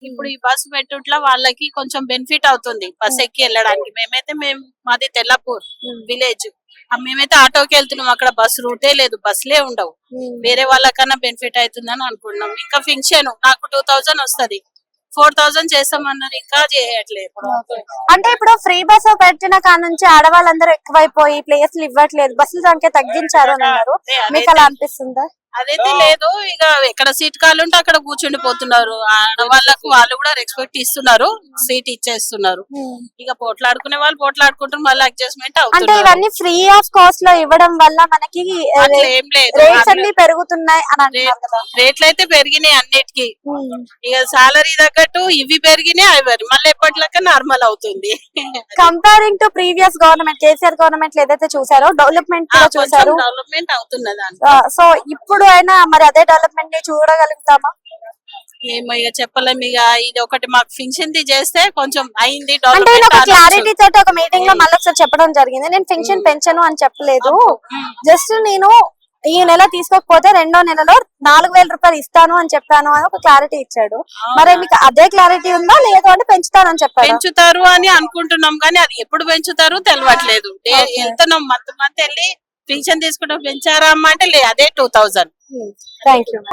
ఇప్పుడు ఈ బస్సు పెట్టుట్లా వాళ్ళకి కొంచెం బెనిఫిట్ అవుతుంది బస్ ఎక్కి వెళ్ళడానికి. మేము మాది తెల్లాపూర్ విలేజ్, మేమైతే ఆటోకి వెళ్తున్నాం, అక్కడ బస్ రూటే లేదు, బస్సులే ఉండవు. వేరే వాళ్ళకన్నా బెనిఫిట్ అవుతుందని అనుకుంటున్నాం. ఇంకా ఫింక్షన్ నాకు 2000 వస్తది, 4000 చేస్తామన్నారు, ఇంకా చేయట్లేదు. అంటే ఇప్పుడు ఫ్రీ బస్ పెట్టిన కాడ నుంచి ఆడవాళ్ళందరూ ఎక్కువైపోయి ప్లేస్లు ఇవ్వట్లేదు, బస్సుల సంఖ్య తగ్గించారు అని అన్నారు. మీకు అలా అనిపిస్తుందా? అదైతే లేదు, ఇక ఎక్కడ సీట్ ఖాళీ ఉంటే అక్కడ కూర్చుండిపోతున్నారు. ఆడవాళ్ళకు వాళ్ళు కూడా రెస్పెక్ట్ ఇస్తున్నారు, సీట్ ఇచ్చేస్తున్నారు. ఇక పోట్లాడుకునే వాళ్ళు పోట్లాడుకుంటారు, మళ్ళీ అడ్జస్ట్మెంట్ అంటే అవుతున్నారు. ఇవన్నీ ఫ్రీ ఆఫ్ కాస్ట్ లో ఇవ్వడం వల్ల మనకి అట్లా ఏం లేదు, రేట్స్ అన్ని పెరుగుతున్నాయి అని అంటున్నారు కదా. రేట్లు అయితే పెరిగినాయి అన్నిటికీ. ఇక సాలరీ తగ్గట్టు ఇవి పెరిగినాయి, అవి మళ్ళీ ఎప్పటిలాగా నార్మల్ అవుతుంది. Comparing to previous government, KCR government ఏదైతే చూసారో డెవలప్మెంట్ కూడా చూసారు, డెవలప్మెంట్ అవుతున్నది. సో ఇప్పుడు అయినా మరి అదే డెవలప్మెంట్ ని చూడగలుగుతామా? ఏమో ఇక చెప్పలేము. ఇక ఇది ఒకటి మాకు ఫింక్షన్ చేస్తే కొంచెం అయింది. అంటే ఒక క్లారిటీ తోటి ఒక మీటింగ్ లో మళ్ళీ ఒకసారి చెప్పడం జరిగింది, నేను ఫింక్షన్ పెంచను అని చెప్పలేదు, జస్ట్ నేను ఈ నెల తీసుకోకపోతే రెండో నెలలో 4000 రూపాయలు ఇస్తాను అని చెప్పాను అని ఒక క్లారిటీ ఇచ్చాడు. మరి మీకు అదే క్లారిటీ ఉందా, లేదు అంటే పెంచుతానని చెప్పారు? పెంచుతారు అని అనుకుంటున్నాం, కానీ అది ఎప్పుడు పెంచుతారు తెలియట్లేదు. వెళ్తున్నాం మంత్ వెళ్ళి పింఛన్ తీసుకుంటాం, పెంచారా అమ్మ అంటే అదే 2000. Thank you.